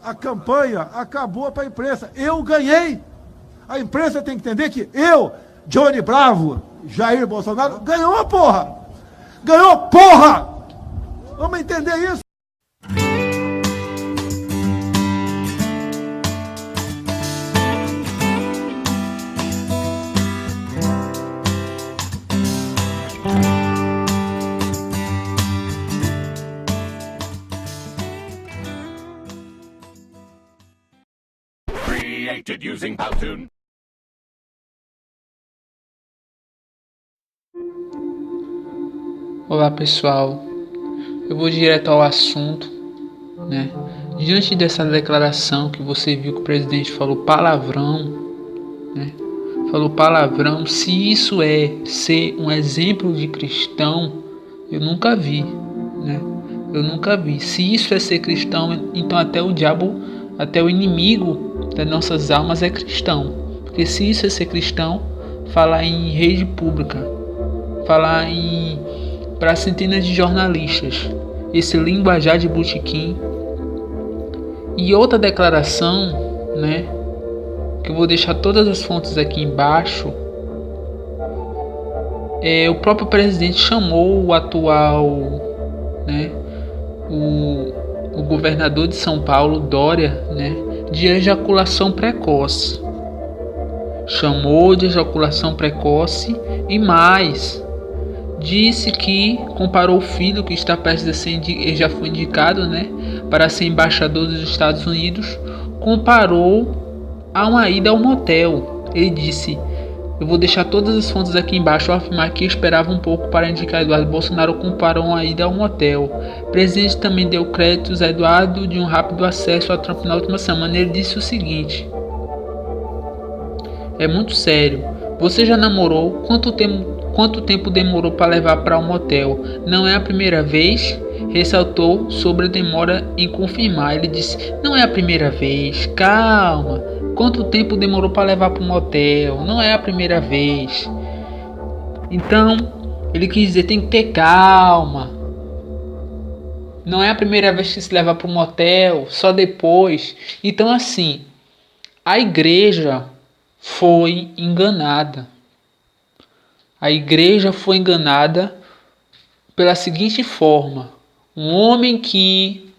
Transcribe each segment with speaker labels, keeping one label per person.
Speaker 1: A campanha acabou para a imprensa. Eu ganhei. A imprensa tem que entender que eu, Johnny Bravo, Jair Bolsonaro, ganhou, porra! Ganhou, porra! Vamos entender isso?
Speaker 2: Created using Powtoon.
Speaker 3: Olá pessoal, eu vou direto ao assunto, né? Diante dessa declaração que você viu que o presidente falou palavrão, né? Falou palavrão, se isso é ser um exemplo de cristão, eu nunca vi, né? Eu nunca vi. Se isso é ser cristão, então até o diabo, até o inimigo das nossas almas é cristão. Porque se isso é ser cristão, falar em rede pública, falar para centenas de jornalistas, esse linguajar de botequim. E outra declaração, né, que eu vou deixar todas as fontes aqui embaixo, o próprio presidente chamou o atual, né, o governador de São Paulo, Dória, né, de ejaculação precoce. Chamou de ejaculação precoce e mais, disse que comparou o filho que está prestes a ser já foi indicado, né, para ser embaixador dos Estados Unidos, comparou a uma ida ao motel. Ele disse: eu vou deixar todas as fontes aqui embaixo. Ao afirmar que esperava um pouco para indicar Eduardo Bolsonaro, comparou uma ida ao motel. O presidente também deu créditos a Eduardo de um rápido acesso a Trump na última semana. Ele disse o seguinte: é muito sério. Você já namorou? Quanto tempo demorou para levar para um motel? Não é a primeira vez? Ressaltou sobre a demora em confirmar. Ele disse: não é a primeira vez, calma. Quanto tempo demorou para levar para um motel? Não é a primeira vez. Então, ele quis dizer, tem que ter calma. Não é a primeira vez que se leva para um motel, só depois. Então, assim, a igreja foi enganada. A igreja foi enganada pela seguinte forma: um homem que,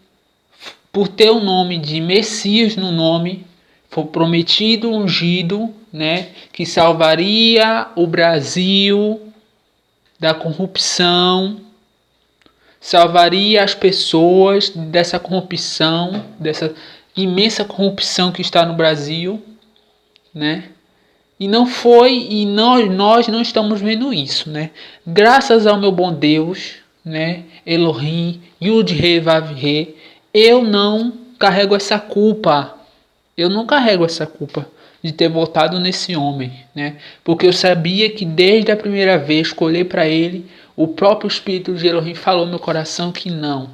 Speaker 3: por ter o nome de Messias no nome, foi prometido, ungido, né, que salvaria o Brasil da corrupção, salvaria as pessoas dessa corrupção, dessa imensa corrupção que está no Brasil, né? E não foi, e nós não estamos vendo isso, né? Graças ao meu bom Deus, né? Elohim, Yud-He, Vav-He, eu não carrego essa culpa. Eu não carrego essa culpa de ter votado nesse homem, né? Porque eu sabia que desde a primeira vez que olhei para ele, o próprio Espírito de Elohim falou no meu coração que não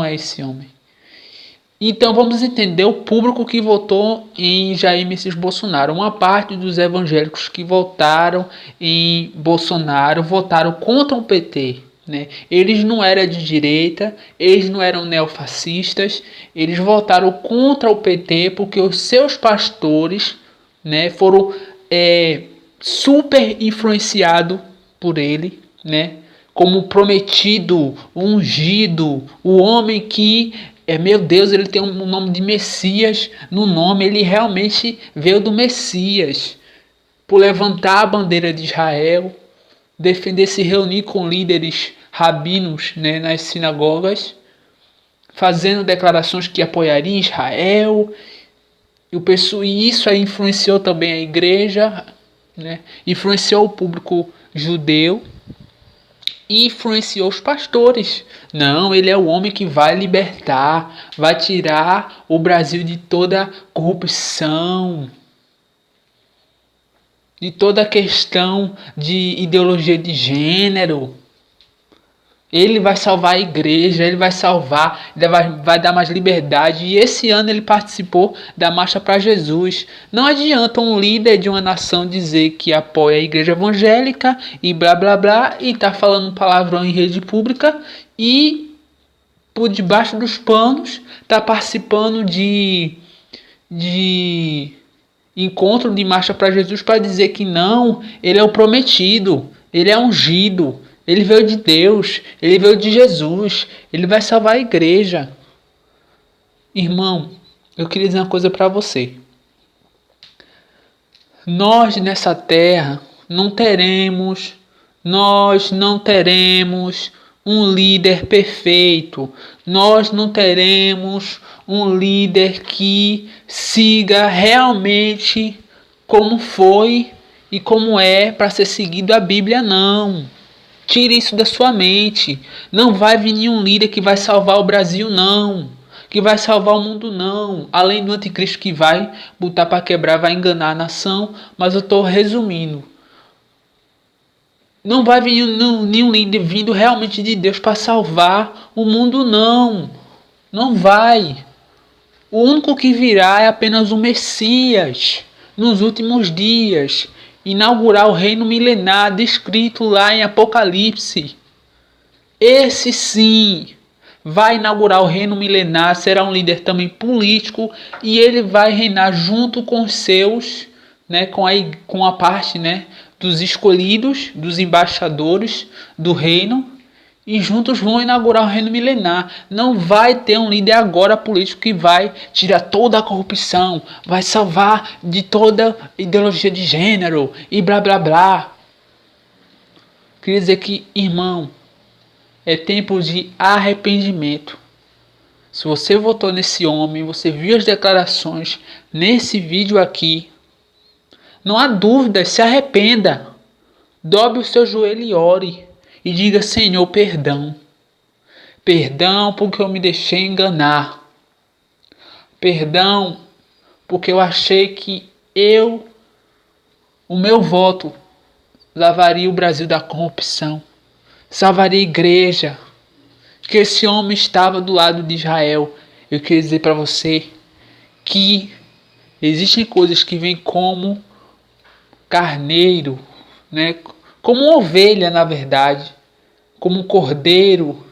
Speaker 3: é esse homem. Então vamos entender o público que votou em Jair Messias Bolsonaro. Uma parte dos evangélicos que votaram em Bolsonaro votaram contra o PT. Né? Eles não eram de direita, eles não eram neofascistas, eles votaram contra o PT porque os seus pastores, né, foram super influenciados por ele, né? Como prometido, ungido, o homem que meu Deus, ele tem um nome de Messias no nome, ele realmente veio do Messias, por levantar a bandeira de Israel, defender, se reunir com líderes rabinos, né, nas sinagogas, fazendo declarações que apoiariam Israel, e isso aí influenciou também a igreja, né, influenciou o público judeu, e influenciou os pastores. Não, ele é o homem que vai libertar, vai tirar o Brasil de toda corrupção, de toda questão de ideologia de gênero. Ele vai salvar a igreja, ele vai salvar, ele vai dar mais liberdade. E esse ano ele participou da Marcha para Jesus. Não adianta um líder de uma nação dizer que apoia a igreja evangélica e blá blá blá, e tá falando palavrão em rede pública, e por debaixo dos panos, está participando de encontro de marcha para Jesus para dizer que não, ele é o prometido, ele é ungido, ele veio de Deus, ele veio de Jesus, ele vai salvar a igreja. Irmão, eu queria dizer uma coisa para você. Nós nessa terra nós não teremos um líder perfeito. Nós não teremos um líder que siga realmente como foi e como é para ser seguido a Bíblia, não. Tire isso da sua mente. Não vai vir nenhum líder que vai salvar o Brasil, não. Que vai salvar o mundo, não. Além do anticristo que vai botar para quebrar, vai enganar a nação. Mas eu estou resumindo. Não vai vir nenhum líder vindo realmente de Deus para salvar o mundo, não. Não vai. O único que virá é apenas o Messias nos últimos dias. Inaugurar o reino milenar descrito lá em Apocalipse. Esse sim vai inaugurar o reino milenar, será um líder também político e ele vai reinar junto com os seus, né, com a parte, né, dos escolhidos, dos embaixadores do reino, e juntos vão inaugurar o reino milenar. Não vai ter um líder agora político que vai tirar toda a corrupção, vai salvar de toda ideologia de gênero e blá blá blá. Queria dizer que, irmão, é tempo de arrependimento. Se você votou nesse homem, você viu as declarações nesse vídeo aqui, não há dúvida, se arrependa. Dobre o seu joelho e ore. E diga: Senhor, perdão. Perdão porque eu me deixei enganar. Perdão porque eu achei que o meu voto lavaria o Brasil da corrupção. Salvaria a igreja. Que esse homem estava do lado de Israel. Eu queria dizer para você que existem coisas que vêm como carneiro, né? Como ovelha, na verdade, como um cordeiro,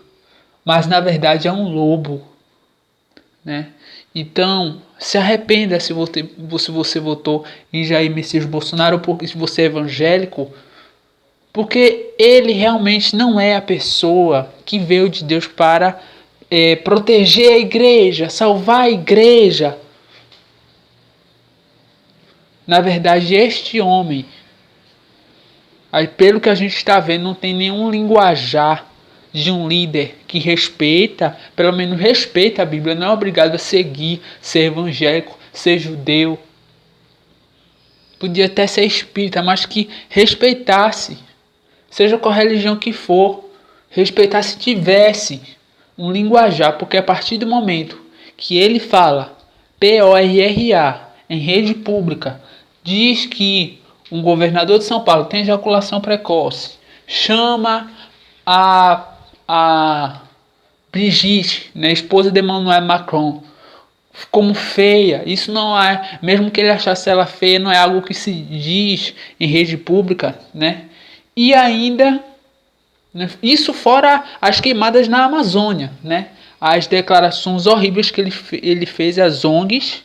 Speaker 3: mas na verdade é um lobo, né? Então, se arrependa se você votou em Jair Messias Bolsonaro, porque se você é evangélico, porque ele realmente não é a pessoa que veio de Deus para proteger a igreja, salvar a igreja. Na verdade, este homem, aí, pelo que a gente está vendo, não tem nenhum linguajar de um líder que respeita, pelo menos respeita a Bíblia, não é obrigado a seguir, ser evangélico, ser judeu. Podia até ser espírita, mas que respeitasse, seja qual religião que for, respeitasse, tivesse um linguajar, porque a partir do momento que ele fala PORRA em rede pública, diz que um governador de São Paulo tem ejaculação precoce, chama a Brigitte, né, esposa de Emmanuel Macron, como feia. Isso não é, mesmo que ele achasse ela feia, não é algo que se diz em rede pública, né? E ainda, né, isso fora as queimadas na Amazônia, né? As declarações horríveis que ele fez às ONGs.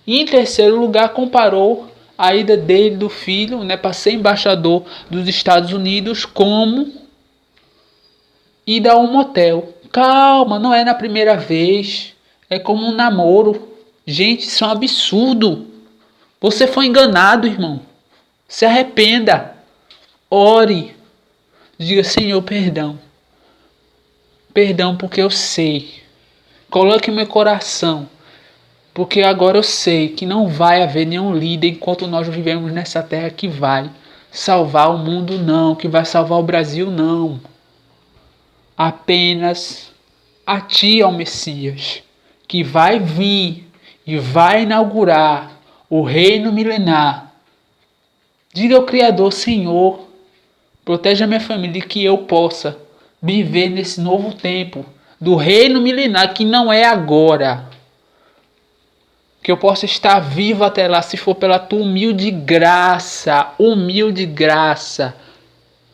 Speaker 3: E em terceiro lugar, comparou a ida dele, do filho, né, para ser embaixador dos Estados Unidos, como ida a um motel. Calma, não é na primeira vez. É como um namoro. Gente, isso é um absurdo. Você foi enganado, irmão. Se arrependa. Ore. Diga: Senhor, perdão. Perdão porque eu sei. Coloque meu coração. Porque agora eu sei que não vai haver nenhum líder enquanto nós vivemos nessa terra que vai salvar o mundo, não. Que vai salvar o Brasil, não. Apenas a ti, ó Messias, que vai vir e vai inaugurar o reino milenar. Diga ao Criador: Senhor, proteja a minha família, que eu possa viver nesse novo tempo do reino milenar, que não é agora. Que eu possa estar vivo até lá, se for pela tua humilde graça.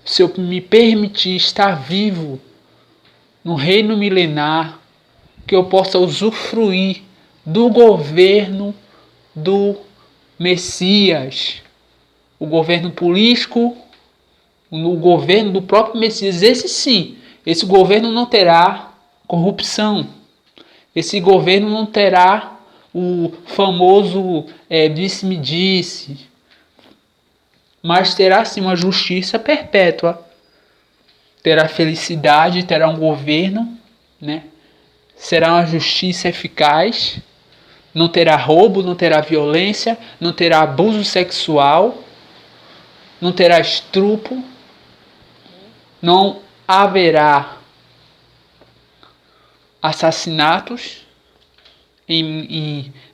Speaker 3: Se eu me permitir estar vivo no reino milenar, que eu possa usufruir do governo do Messias, o governo político, o governo do próprio Messias. Esse sim, esse governo não terá corrupção, esse governo não terá o famoso disse-me-disse, mas terá sim uma justiça perpétua, terá felicidade, terá um governo, né? Será uma justiça eficaz, não terá roubo, não terá violência, não terá abuso sexual, não terá estupro, não haverá assassinatos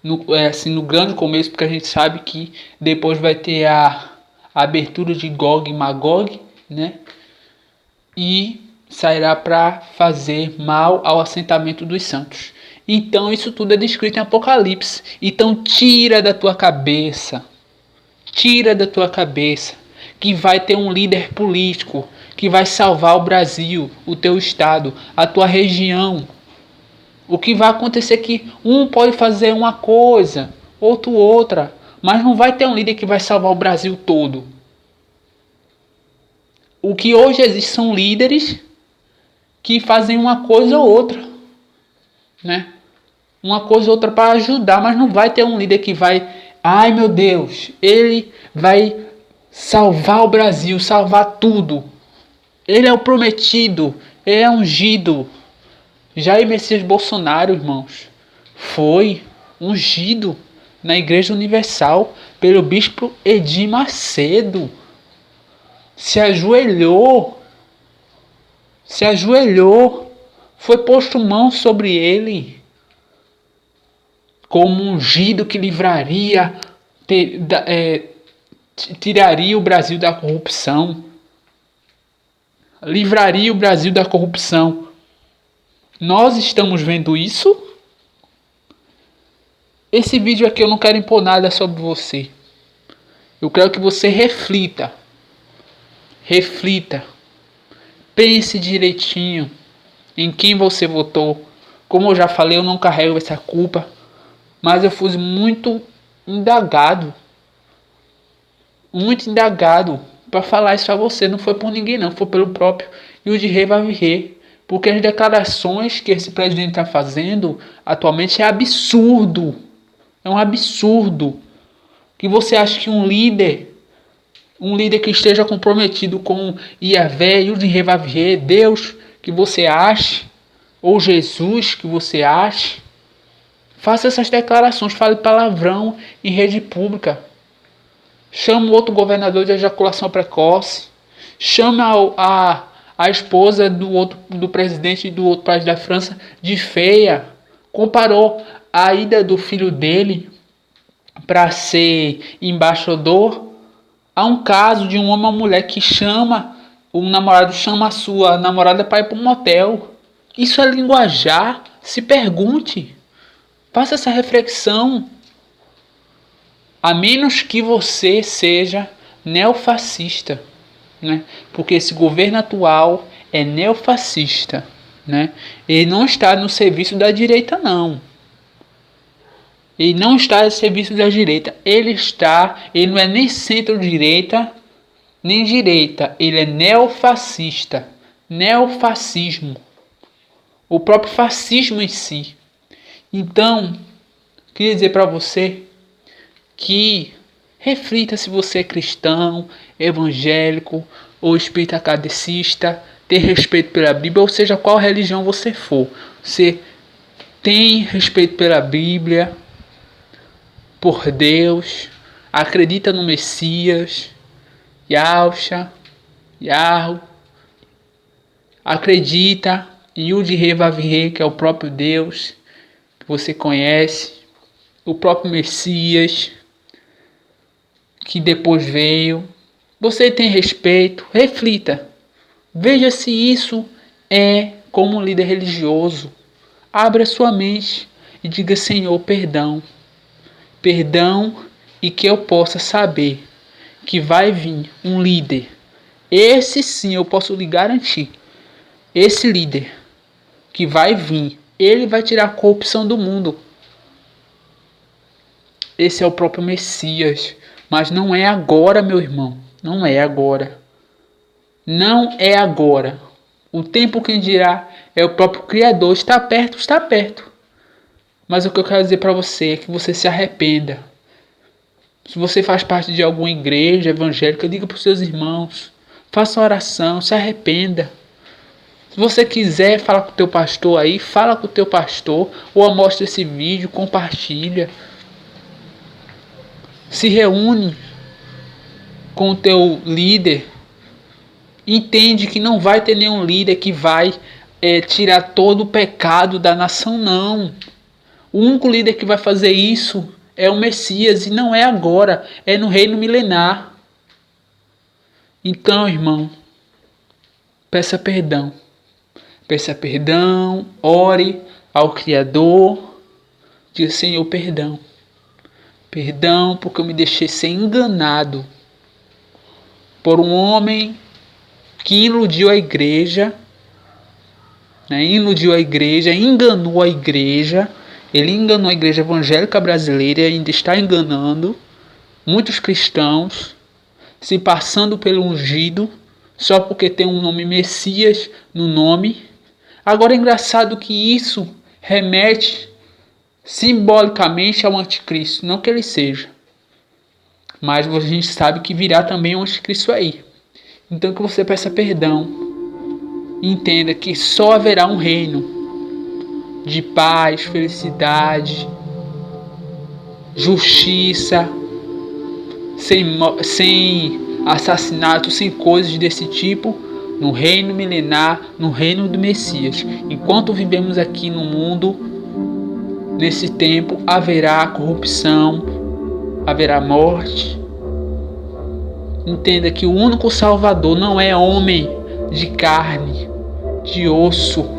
Speaker 3: no grande começo, porque a gente sabe que depois vai ter a abertura de Gog e Magog, né? E sairá para fazer mal ao assentamento dos santos. Então isso tudo é descrito em Apocalipse. Então tira da tua cabeça que vai ter um líder político que vai salvar o Brasil, o teu estado, a tua região. O que vai acontecer é que um pode fazer uma coisa, outro outra, mas não vai ter um líder que vai salvar o Brasil todo. O que hoje existe são líderes que fazem uma coisa ou outra, né? Uma coisa ou outra para ajudar, mas não vai ter um líder que vai, ai meu Deus, ele vai salvar o Brasil, salvar tudo. Ele é o prometido, ele é ungido. Jair Messias Bolsonaro, irmãos, foi ungido na Igreja Universal pelo bispo Edir Macedo. Se ajoelhou, foi posto mão sobre ele, como ungido que tiraria o Brasil da corrupção, livraria o Brasil da corrupção. Nós estamos vendo isso. Esse vídeo aqui eu não quero impor nada sobre você. Eu quero que você reflita. Pense direitinho em quem você votou. Como eu já falei, eu não carrego essa culpa, mas eu fui muito indagado para falar isso a você. Não foi por ninguém não, foi pelo próprio Yudi Vavier. Porque as declarações que esse presidente está fazendo atualmente é absurdo. É um absurdo. Que você acha que um líder que esteja comprometido com Yahvé, Yudi Vavier, Deus que você ache, ou Jesus que você ache, faça essas declarações, fale palavrão em rede pública. Chama o outro governador de ejaculação precoce. Chama a esposa do presidente do outro país da França de feia. Comparou a ida do filho dele para ser embaixador a um caso de um homem ou mulher que um namorado chama a sua namorada para ir para um motel. Isso é linguajar? Se pergunte. Faça essa reflexão. A menos que você seja neofascista, né? Porque esse governo atual é neofascista, né? Ele não está no serviço da direita, não. Ele não está no serviço da direita. Ele não é nem centro-direita, nem direita. Ele é neofascista. Neofascismo. O próprio fascismo em si. Então, queria dizer para você que reflita se você é cristão, evangélico ou espírita kardecista, ter respeito pela Bíblia, ou seja, qual religião você for. Você tem respeito pela Bíblia, por Deus, acredita no Messias, Yahshua, Yahweh, acredita em Yud-Heh Vav-Heh, que é o próprio Deus que você conhece, o próprio Messias que depois veio. Você tem respeito, reflita. Veja se isso é como um líder religioso. Abra sua mente e diga: Senhor, perdão. Perdão, e que eu possa saber que vai vir um líder. Esse sim eu posso lhe garantir. Esse líder que vai vir Ele vai tirar a corrupção do mundo. Esse é o próprio Messias. Mas não é agora, meu irmão. Não é agora. Não é agora. O tempo, quem dirá, é o próprio Criador. Está perto, está perto. Mas o que eu quero dizer para você é que você se arrependa. Se você faz parte de alguma igreja evangélica, diga para os seus irmãos. Faça oração, se arrependa. Se você quiser falar com o teu pastor aí, fala com o teu pastor. Ou mostra esse vídeo, compartilha. Se reúne com o teu líder. Entende que não vai ter nenhum líder que vai tirar todo o pecado da nação, não. O único líder que vai fazer isso é o Messias, e não é agora, é no reino milenar. Então, irmão, peça perdão. Peça perdão, ore ao Criador, diga: Senhor, perdão. Perdão porque eu me deixei ser enganado por um homem que iludiu a igreja, enganou a igreja. Ele enganou a igreja evangélica brasileira e ainda está enganando muitos cristãos, se passando pelo ungido, só porque tem um nome Messias no nome. Agora é engraçado que isso remete simbolicamente ao anticristo, não que ele seja, mas a gente sabe que virá também um anticristo aí. Então que você peça perdão e entenda que só haverá um reino de paz, felicidade, justiça, sem assassinato, sem coisas desse tipo, no reino milenar, no reino do Messias. Enquanto vivemos aqui no mundo, nesse tempo, haverá corrupção, haverá morte. Entenda que o único Salvador não é homem de carne, de osso.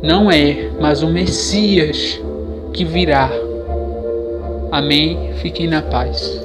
Speaker 3: Não é, mas o Messias que virá. Amém? Fiquem na paz.